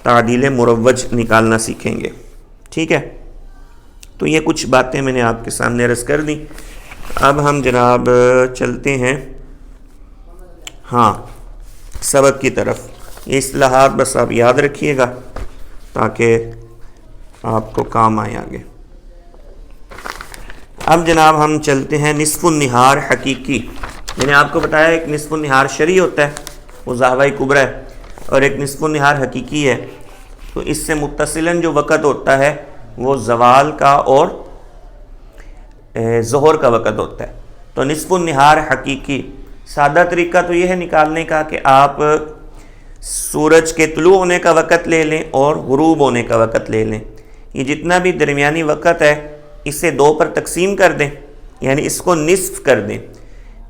तादील मुरव्वज निकालना सीखेंगे। ठीक है, तो ये कुछ बातें मैंने आपके सामने अर्ज़ कर दी। अब हम जनाब चलते हैं हाँ सबक की तरफ। ये इस्लाहात बस आप याद रखिएगा ताकि आपको काम आए आगे। अब जनाब हम चलते हैं निस्फ़ुन निहार हकीकी। मैंने आपको बताया एक निस्फ़ुन निहार शरई होता है, वो ज़ाहवा कुबरा है, और एक निस्फ़ुन निहार हकीकी है। तो इससे मुत्तसिलन जो वक़्त होता है वो ज़वाल का और ज़ोहर का वक़्त होता है। तो निस्फ़ुन निहार हकीकी सादा तरीका तो ये है निकालने का कि आप सूरज के तुलू होने का वक़्त ले लें और गुरूब होने का वक़्त ले लें। ये जितना भी दरमियानी वक़्त है इसे 2 पर तकसीम कर दें, यानी इसको निस्फ़ कर दें।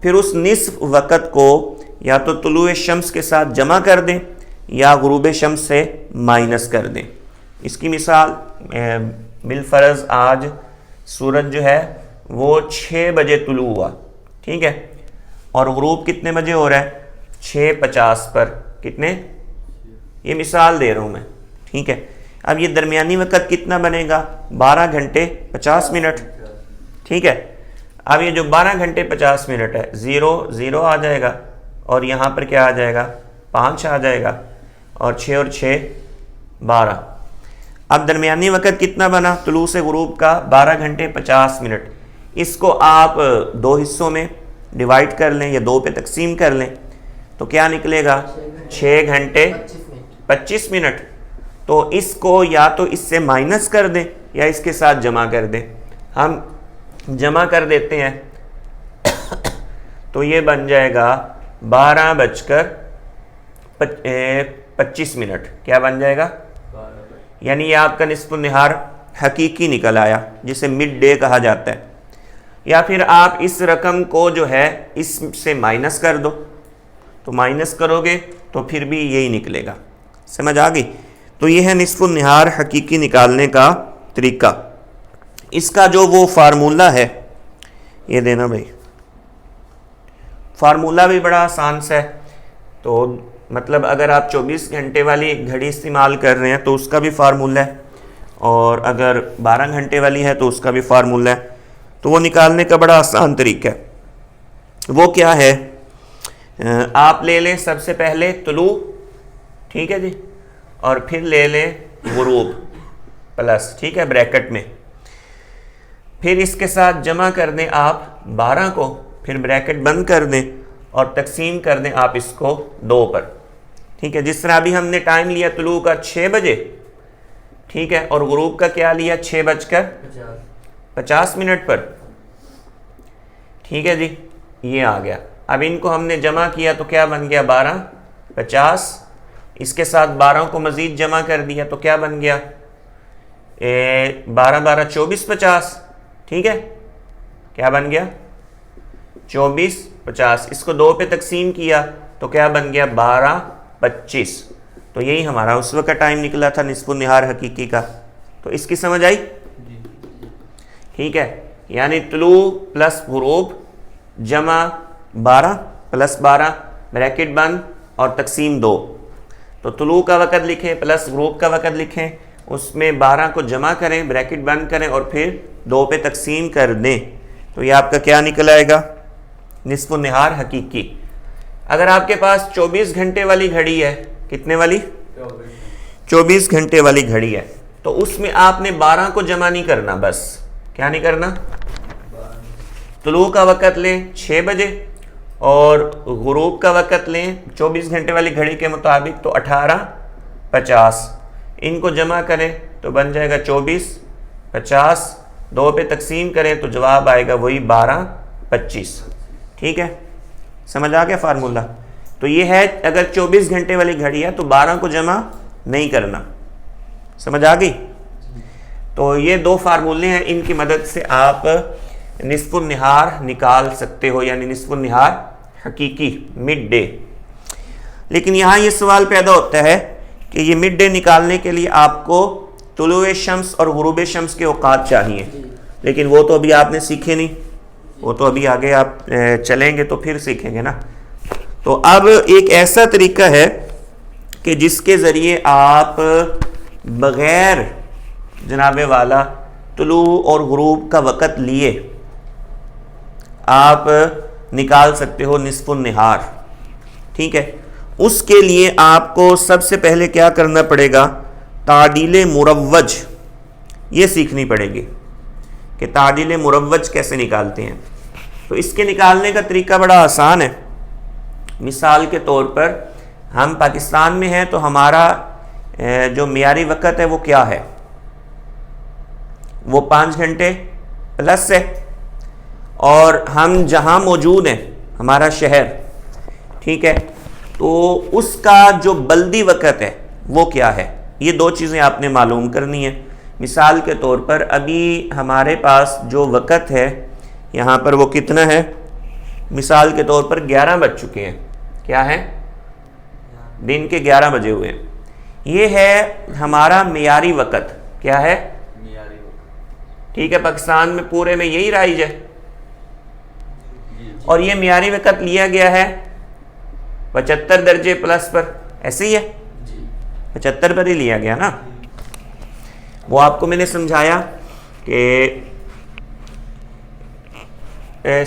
फिर उस निस्फ़ वक़्त को या तो तुलू शम्स के साथ जमा कर दें या गुरूब शम्स से माइनस कर दें। इसकी मिसाल बिलफ़र्ज़ आज सूरज जो है वो 6 बजे तुलू हुआ, ठीक है, और गुरूब कितने बजे हो रहा है? 6:50 पर। कितने? ये मिसाल दे रहा हूँ मैं, ठीक है। अब ये दरमियानी वक़्त कितना बनेगा? 12 घंटे 50 मिनट, ठीक है। अब ये जो 12 घंटे 50 मिनट है, 0 0 आ जाएगा और यहाँ पर क्या आ जाएगा? 5 आ जाएगा, और 6 और 6 12। अब दरमियानी वक़्त कितना बना तुलू से गुरूब का? 12 घंटे 50 मिनट। इसको आप 2 हिस्सों में डिवाइड कर लें या 2 पे तकसीम कर लें तो क्या निकलेगा? 6 घंटे 25 मिनट। तो इसको या तो इससे माइनस कर दें या इसके साथ जमा कर दें। हम जमा कर देते हैं तो ये बन जाएगा 12:25 मिनट। क्या बन जाएगा? यानी ये आपका निस्फ़ुन निहार हकीकी निकल आया, जिसे मिड डे कहा जाता है। या फिर आप इस रकम को जो है इससे माइनस कर दो, तो माइनस करोगे तो फिर भी यही निकलेगा। समझ आ गई? तो ये है निस्फ़ुन निहार हकीकी निकालने का तरीका। इसका जो वो फार्मूला है ये देना भाई, फार्मूला भी बड़ा आसान सा है। तो मतलब अगर आप 24 घंटे वाली घड़ी इस्तेमाल कर रहे हैं तो उसका भी फार्मूला है, और अगर 12 घंटे वाली है तो उसका भी फार्मूला है। तो वो निकालने का बड़ा आसान तरीका है। वो क्या है? आप ले लें सबसे पहले तुलू, ठीक है जी, और फिर ले लें गुरूब प्लस, ठीक है, ब्रैकेट में। फिर इसके साथ जमा कर दें आप 12 को, फिर ब्रैकेट बंद कर दें और तकसीम कर दें आप इसको 2 पर, ठीक है। जिस तरह अभी हमने टाइम लिया तुलू का 6 बजे, ठीक है, और गुरूब का क्या लिया? 6:50 मिनट पर, ठीक है जी, ये आ गया। अब इनको हमने जमा किया तो क्या बन गया? 12:50। इसके साथ 12 को मज़ीद जमा कर दिया तो क्या बन गया? 12 12 24:50, ठीक है। क्या बन गया? 24:50। इसको 2 पे तकसीम किया तो क्या बन गया? 12:25। तो यही हमारा उस वक्त का टाइम निकला था निस्फ़ुन निहार हकीकी का। तो इसकी समझ आई? ठीक है, यानी तुलू प्लस गुरूब जमा 12 प्लस 12 ब्रैकेट बंद और तकसीम 2। तो तुलू का वक़्त लिखें प्लस गुरूब का वक़्त लिखें, उसमें 12 को जमा करें, ब्रैकेट बंद करें और फिर 2 पे तकसीम कर दें। तो ये आपका क्या निकल आएगा? निस्फ़ुन निहार हकीकी। अगर आपके पास 24 घंटे वाली घड़ी है, कितने वाली? 24 घंटे वाली घड़ी है, तो उसमें आपने 12 को जमा नहीं करना। बस क्या नहीं करना? तुलू का वक़्त लें 6 बजे और गुरूब का वक़्त लें 24 घंटे वाली घड़ी के मुताबिक तो 18:50। इनको जमा करें तो बन जाएगा 24:50, 2 पे तकसीम करें तो जवाब आएगा वही 12:25, ठीक है। समझ आ गया फार्मूला? तो ये है, अगर 24 घंटे वाली घड़ी है तो 12 को जमा नहीं करना। समझ आ गई? तो ये 2 फार्मूले हैं, इनकी मदद से आप निस्फ़ुन निहार निकाल सकते हो, यानी निस्फ़ुन निहार हकीकी मिड डे। लेकिन यहाँ ये सवाल पैदा होता है कि ये मिड डे निकालने के लिए आपको तुलुए शम्स और गुरूब शम्स के औकात चाहिए, लेकिन वो तो अभी आपने सीखे नहीं, वो तो अभी आगे आप चलेंगे तो फिर सीखेंगे ना। तो अब एक ऐसा तरीका है कि जिसके ज़रिए आप बग़ैर जनाबे वाला तुलू और गुरूब का वक़्त लिए आप निकाल सकते हो निस्फ़ुन निहार। ठीक है, उसके लिए आपको सबसे पहले क्या करना पड़ेगा, तादील मुरव्वज ये सीखनी पड़ेगी कि तादील मुरव्वज कैसे निकालते हैं। तो इसके निकालने का तरीका बड़ा आसान है। मिसाल के तौर पर हम पाकिस्तान में हैं तो हमारा जो मियारी वक़्त है वो क्या है, वो 5 घंटे प्लस है। और हम जहाँ मौजूद हैं, हमारा शहर, ठीक है, तो उसका जो बल्दी वक़्त है वो क्या है, ये 2 चीज़ें आपने मालूम करनी है। मिसाल के तौर पर अभी हमारे पास जो वक़्त है यहाँ पर वो कितना है, मिसाल के तौर पर 11 बज चुके हैं। क्या है, दिन के 11 बजे हुए हैं। ये है हमारा मियारी वक़्त। क्या है, मियारी वक़्त। ठीक है, पाकिस्तान में पूरे में यही राइज है। और ये मियारी वक़्त लिया गया है 75 दर्जे प्लस पर, ऐसे ही है, 75 पर ही लिया गया ना। वो आपको मैंने समझाया कि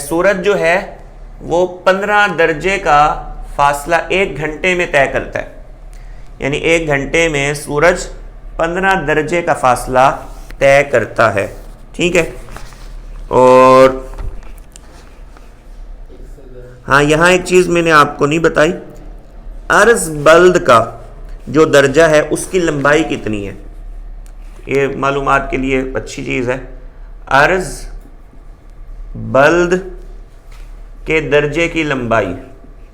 सूरज जो है वो 15 दर्जे का फासला 1 घंटे में तय करता है। यानी 1 घंटे में सूरज 15 दर्जे का फासला तय करता है। ठीक है, और हाँ, यहाँ एक चीज़ मैंने आपको नहीं बताई, अर्ज़ बल्द का जो दर्जा है उसकी लंबाई कितनी है, ये मालूमात के लिए अच्छी चीज़ है। अर्ज़ बल्द के दर्जे की लंबाई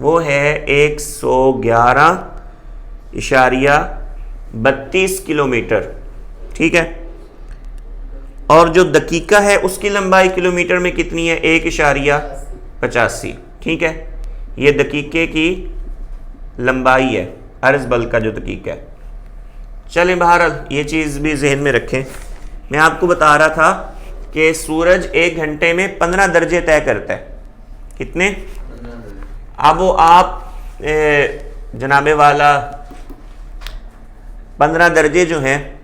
वो है 111.32 किलोमीटर। ठीक है, और जो दकीका है उसकी लंबाई किलोमीटर में कितनी है, 1.85। ठीक है, ये दकीके की लंबाई है, अर्ज़ बल्द का जो दकीका है। चलें, बहरहाल ये चीज़ भी जहन में रखें। मैं आपको बता रहा था कि सूरज 1 घंटे में 15 दर्जे तय करता है। कितने, अब वो आप जनाबे वाला 15 दर्जे जो हैं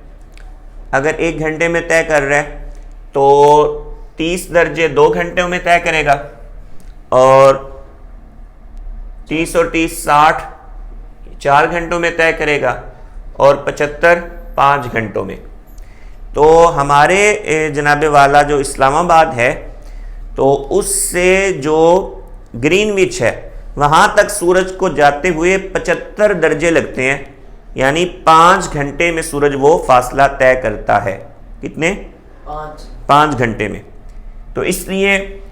अगर 1 घंटे में तय कर रहा है तो 30 दर्जे 2 घंटों में तय करेगा, और 30 और 30 60 4 घंटों में तय करेगा, और 75 5 घंटों में। तो हमारे जनाबे वाला जो इस्लामाबाद है तो उससे जो ग्रीनविच है वहाँ तक सूरज को जाते हुए 75 दर्जे लगते हैं। यानी 5 घंटे में सूरज वो फासला तय करता है। कितने, 5 घंटे में। तो इसलिए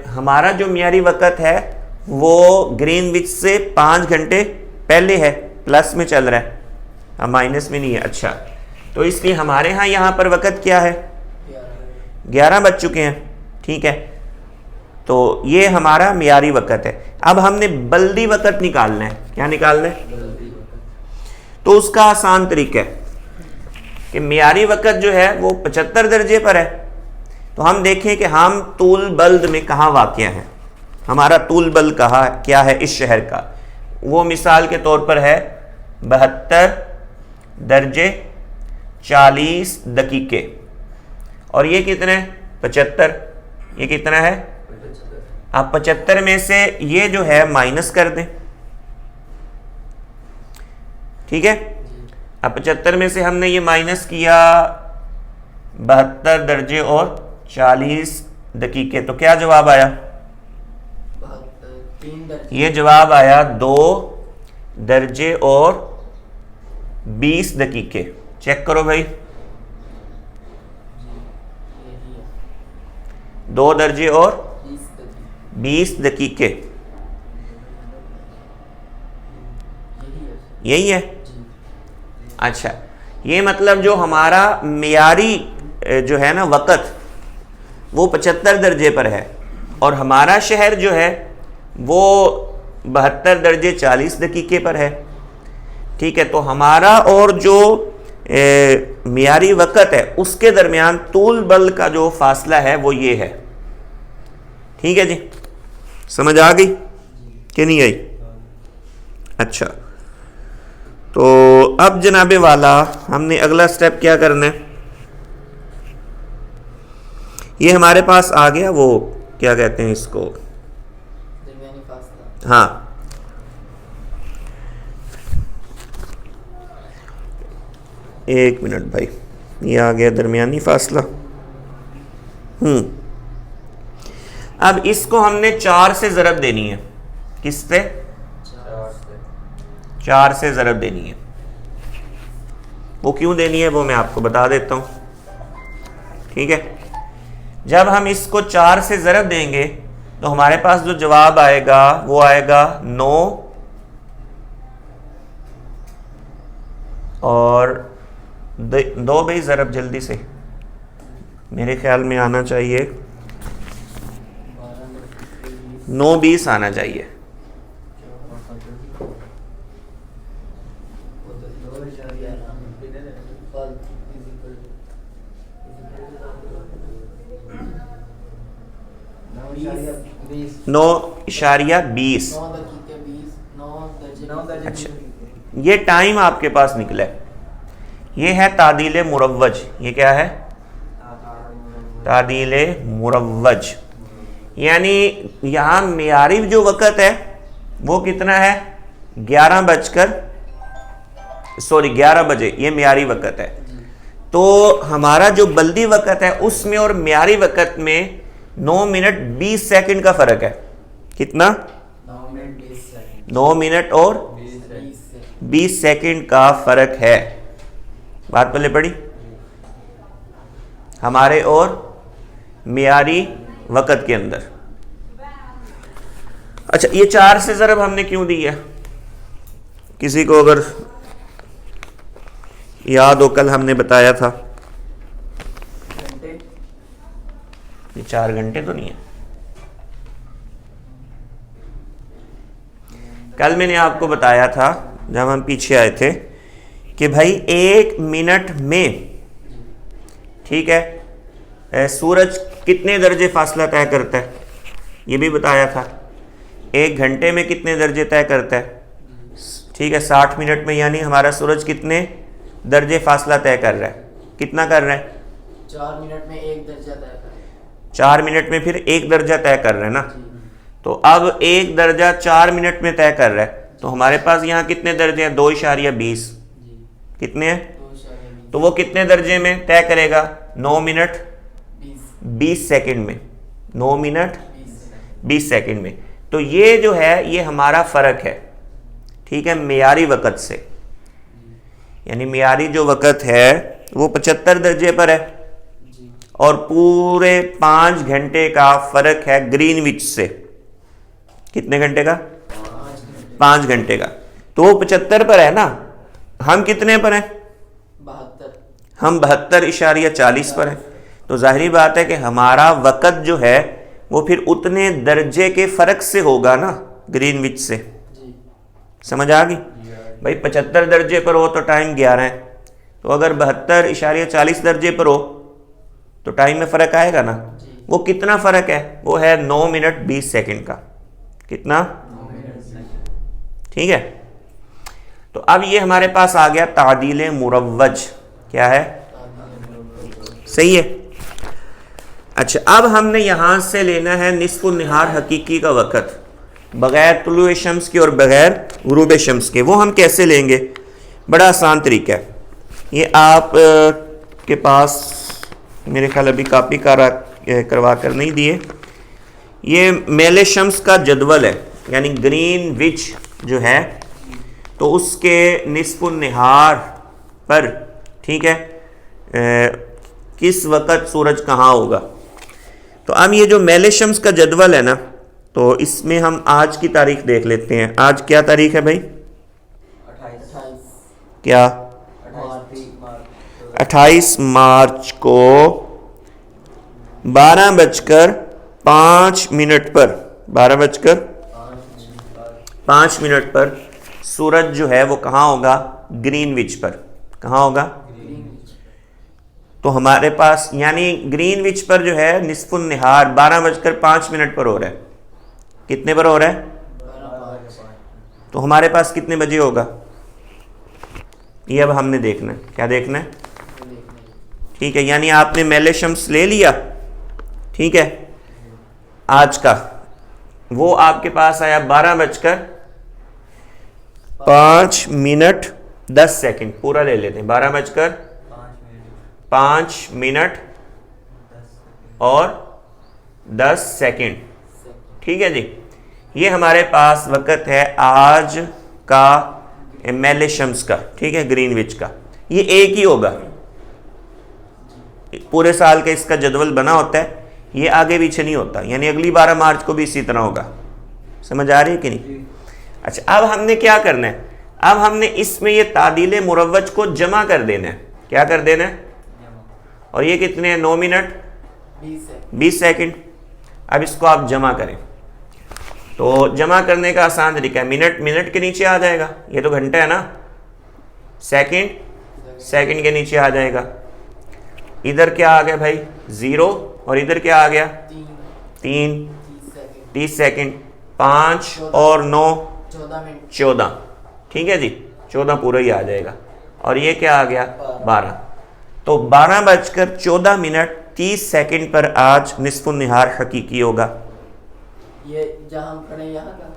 हमारा जो मियारी वक़्त है वो ग्रीनविच से 5 घंटे पहले है, प्लस में चल रहा है, अब माइनस में नहीं है। अच्छा, तो इसलिए हमारे यहाँ पर वक़्त क्या है, 11 बज चुके हैं। ठीक है, तो ये हमारा मियारी वक़्त है। अब हमने बल्दी वक़्त निकालना है। क्या निकालना है, तो उसका आसान तरीका है कि मियारी वक़्त जो है वो 75 दर्जे पर है। तो हम देखें कि हम तूल बल्द में कहाँ वाक़या है, हमारा तूल बल्द कहाँ क्या है इस शहर का। वो मिसाल के तौर पर है 72 दर्जे 40 दकीके, और ये कितने, 75। ये कितना है, आप 75 में से ये जो है माइनस कर दें। ठीक है, अब 75 में से हमने ये माइनस किया 72 दर्जे और 40 दकीके, तो क्या जवाब आया, ये जवाब आया 2 दर्जे और 20 दकीके। चेक करो भाई, 2 दर्जे और 20 दकीके, यही है। अच्छा, ये मतलब जो हमारा मियारी जो है ना वक़्त वो 75 दर्जे पर है, और हमारा शहर जो है वो 72 दर्जे 40 दकीके पर है। ठीक है, तो हमारा और जो मियारी वक़्त है उसके दरमियान तूल बल का जो फासला है वो ये है। ठीक है जी, समझ आ गई कि नहीं आई? अच्छा, तो अब जनाबे वाला हमने अगला स्टेप क्या करना है, ये हमारे पास आ गया वो क्या कहते हैं इसको, हाँ एक मिनट भाई, ये आ गया दरमियानी फासला। अब इसको हमने 4 से ज़रब देनी है, किससे? 4 से ज़रब देनी है। वो क्यों देनी है वो मैं आपको बता देता हूँ, ठीक है। जब हम इसको 4 से ज़रब देंगे तो हमारे पास जो जवाब आएगा वो आएगा 9 और 2 भाई ज़रब जल्दी से मेरे ख्याल में आना चाहिए 9-20 आना चाहिए। नौ इशारिया 20। अच्छा, ये टाइम आपके पास निकला है, ये है तादील मुरव्वज। ये क्या है? तादील मुरव्वज, यानी यहाँ मियारी जो वक़्त है वो कितना है? 11 बजे ये मियारी वक़्त है। तो हमारा जो बल्दी वक़्त है उसमें और मियारी वक़्त में 9 मिनट 20 सेकंड का फ़र्क है। कितना? 9 मिनट और 20 सेकंड का फ़र्क है। बात पहले पड़ी हमारे और मियारी वक़्त के अंदर। अच्छा, ये 4 से ज़रब हमने क्यों दी है? किसी को अगर याद हो, कल हमने बताया था, ये 4 घंटे तो नहीं है। कल मैंने आपको बताया था जब हम पीछे आए थे कि भाई 1 मिनट में, ठीक है, सूरज कितने दर्जे फासला तय करता है, ये भी बताया था। 1 घंटे में कितने दर्जे तय करता है, ठीक है, 60 मिनट में, यानी हमारा सूरज कितने दर्जे फासला तय कर रहा है? कितना कर रहा है? 4 मिनट में 1 दर्जा तय कर रहा है। 4 मिनट में फिर 1 दर्जा तय कर रहा है ना। तो अब 1 दर्जा 4 मिनट में तय कर रहा है, तो हमारे पास यहाँ कितने दर्जे हैं? 2.20। कितने हैं? तो वो कितने दर्जे में तय करेगा? 9 मिनट 20 सेकंड में। 9 मिनट 20 सेकंड में। तो ये जो है ये हमारा फ़र्क है, ठीक है, मियारी वक़्त से। यानी मियारी जो वक़्त है वो 75 दर्जे पर है और पूरे 5 घंटे का फ़र्क है ग्रीनविच से। कितने घंटे का? 5 घंटे का। तो वो 75 पर है ना, हम कितने पर हैं? 72। हम 72.40 पर हैं। तो जाहिर बात है कि हमारा वक़्त जो है वो फिर उतने दर्जे के फ़र्क से होगा ना ग्रीनविच से। समझ आ गई भाई? 75 दर्जे पर हो तो टाइम 11 है, तो अगर 72.40 दर्जे पर हो तो टाइम में फ़र्क आएगा ना। वो कितना फ़र्क है? वो है 9 मिनट 20 सेकंड का। कितना? ठीक है। तो अब ये हमारे पास आ गया तादील मुरव्वज। क्या है? सही है। अच्छा, अब हमने यहां से लेना है निस्फ़ निहार हकीकी का वक़्त, बग़ैर तुलूए शम्स के और बग़ैर गुरूब शम्स के। वो हम कैसे लेंगे? बड़ा आसान तरीका है। ये आप के पास मेरे ख्याल अभी कापी करवा कर नहीं दिए। ये मेले शम्स का जदवल है, यानी ग्रीनविच जो है, तो उसके निस्फ़ निहार पर, ठीक है, किस वक़्त सूरज कहाँ होगा। तो अब ये जो मेले शम्स का जदवल है ना, तो इसमें हम आज की तारीख देख लेते हैं। आज क्या तारीख है भाई? 28 क्या? 28 मार्च को 12:05 पर 12:05 पर सूरज जो है वो कहाँ होगा? ग्रीनविच पर। कहाँ होगा? तो हमारे पास यानी ग्रीनविच पर जो है निस्फ़ निहार 12:05 पर हो रहा है। कितने पर हो रहा है? तो हमारे पास कितने बजे होगा? ये अब हमने देखना है। क्या देखना है? देखना है। ठीक है, यानी आपने मेले शम्स ले लिया, ठीक है, आज का, वो आपके पास आया 12:05:10 पूरा ले लेते हैं, 12:05 और 10 सेकंड। ठीक है जी, ये हमारे पास वक़्त है आज का मेले शम्स का, ठीक है, ग्रीनविच का। ये एक ही होगा, पूरे साल का इसका जदवल बना होता है, ये आगे पीछे नहीं होता, यानी अगली 12 मार्च को भी इसी तरह होगा। समझ आ रही है कि नहीं? अच्छा, अब हमने क्या करना है? अब हमने इसमें ये तादील मुरव्वज को जमा कर देना है। क्या कर देना है? और ये कितने हैं? 9 मिनट 20 सेकंड। अब इसको आप जमा करें, तो जमा करने का आसान तरीका है, मिनट मिनट के नीचे आ जाएगा, ये तो घंटा है ना, सेकंड सेकंड के नीचे आ जाएगा। इधर क्या आ गया भाई? 0, और इधर क्या आ गया? 3 30 सेकंड। 5 और 9 14। ठीक है जी, 14 पूरा ही आ जाएगा। और ये क्या आ गया? 12। तो 12:14:30 पर आज निस्फुन निहार हकीकी होगा। ये जहां हम पढ़े यहाँ का,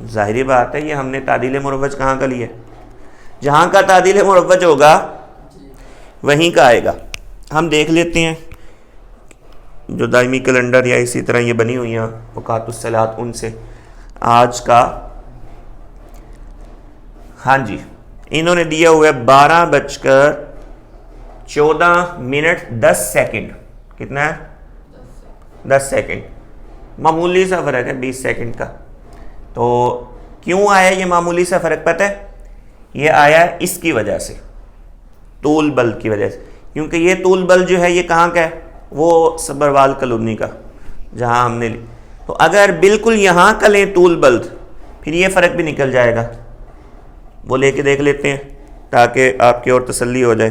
जाहिर बात है, ये हमने तादील मुरव्वज कहाँ का लिया? जहाँ का तादील मुरव्वज होगा वहीं का आएगा। हम देख लेते हैं जो दायमी कैलेंडर या इसी तरह ये बनी हुई हैं औकातुस सलात, उनसे आज का, हाँ जी, इन्होंने दिया हुआ है 12:14:10। कितना है? 10 सेकंड। मामूली सा फ़र्क है 20 सेकंड का। तो क्यों आया ये मामूली सा फ़र्क पता है? ये आया है इसकी वजह से, तूल बल की वजह से, क्योंकि ये तूल बल जो है ये कहाँ का है? वो सबरवाल कॉलोनी का, जहाँ हमने ली। तो अगर बिल्कुल यहाँ का लें तूल बल, फिर ये फ़र्क भी निकल जाएगा। वो लेके देख लेते हैं ताकि आपकी और तसल्ली हो जाए।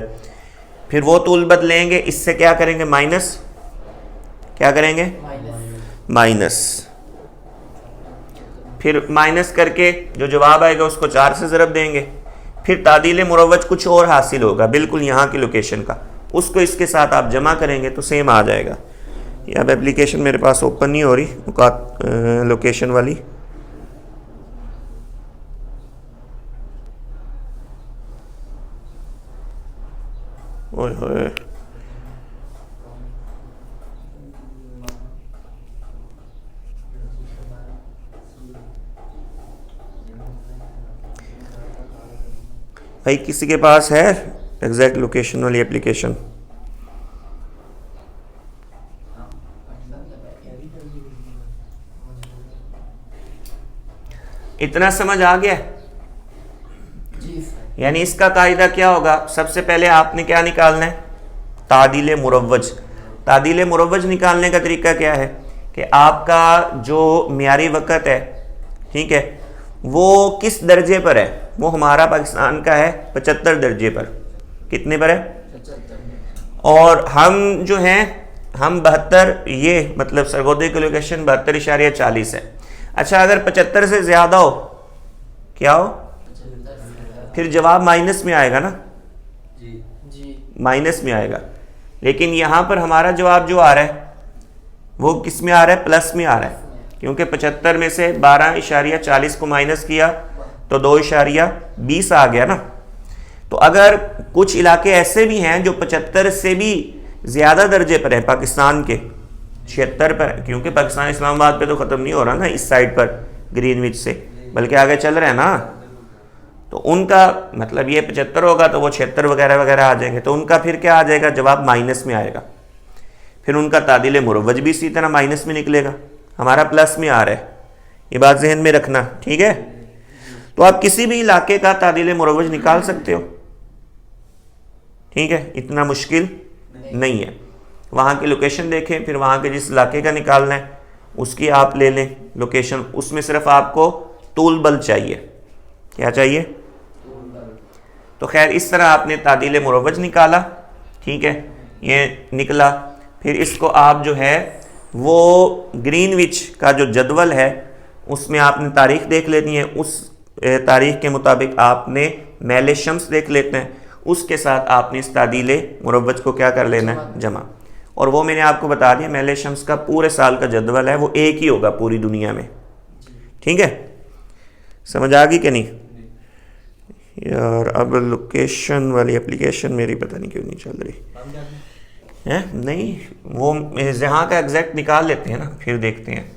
फिर वो तूल बल लेंगे, इससे क्या करेंगे? माइनस। क्या करेंगे? माइनस। फिर माइनस करके जो जवाब आएगा उसको 4 से ज़रब देंगे। फिर तादील मुरव्वज कुछ और हासिल होगा, बिल्कुल यहाँ की लोकेशन का, उसको इसके साथ आप जमा करेंगे तो सेम आ जाएगा। ये अब एप्लीकेशन मेरे पास ओपन नहीं हो रही लोकेशन वाली। ओए होए, भाई किसी के पास है एग्जैक्ट लोकेशन वाली एप्लीकेशन? इतना समझ आ गया? यानी इसका कायदा क्या होगा? सबसे पहले आपने क्या निकालना है? तादील मुरव्वज। तादील मुरव्वज निकालने का तरीका क्या है कि आपका जो मियारी वक़्त है, ठीक है, वो किस दर्जे पर है? वो हमारा पाकिस्तान का है 75 दर्जे पर। कितने पर है? 75। और हम जो हैं, हम 72, ये मतलब सरगोदे की लोकेशन 72.40 है। अच्छा, अगर 75 से ज़्यादा हो, क्या हो? फिर जवाब माइनस में आएगा ना? जी माइनस में आएगा। लेकिन यहाँ पर हमारा जवाब जो आ रहा है वो किस में आ रहा है? प्लस में आ रहा है, क्योंकि 75 में से 12.40 को माइनस किया तो 2.20 आ गया ना। तो अगर कुछ इलाके ऐसे भी हैं जो 75 से भी ज़्यादा दर्जे पर है, पाकिस्तान के 76 पर, क्योंकि पाकिस्तान इस्लामाबाद पे तो ख़त्म नहीं हो रहा ना इस साइड पर ग्रीनविच से, बल्कि आगे चल रहे हैं ना। तो उनका मतलब ये 75 होगा तो वो 76 वगैरह वगैरह आ जाएंगे, तो उनका फिर क्या आ जाएगा? जवाब माइनस में आएगा। फिर उनका तादील मुरव्वज भी इसी तरह माइनस में निकलेगा, हमारा प्लस में आ रहा है। ये बात जहन में रखना, ठीक है? तो आप किसी भी इलाके का तादील मुरव्वज निकाल सकते हो, ठीक है, इतना मुश्किल नहीं है। वहाँ की लोकेशन देखें, फिर वहाँ के जिस इलाके का निकालना है उसकी आप ले लें लोकेशन, उसमें सिर्फ आपको तूल बल चाहिए। क्या चाहिए? तो खैर इस तरह आपने तादील मुरव्वज निकाला, ठीक है, ये निकला। फिर इसको आप जो है वो ग्रीनविच का जो जदवल है उसमें आपने तारीख देख लेनी है, उस तारीख के मुताबिक आपने मेले शम्स देख लेते हैं। उसके साथ आपने इस तादील मुरव्वज को क्या कर लेना है, जमा। और वो मैंने आपको बता दिया महल शम्स का पूरे साल का जदवल है, वो एक ही होगा पूरी दुनिया में। ठीक है, समझ आ गई कि नहीं यार? अब लोकेशन वाली एप्लीकेशन मेरी पता नहीं क्यों नहीं चल रही है। नहीं, वो जहाँ का एग्जैक्ट निकाल लेते हैं ना, फिर देखते हैं।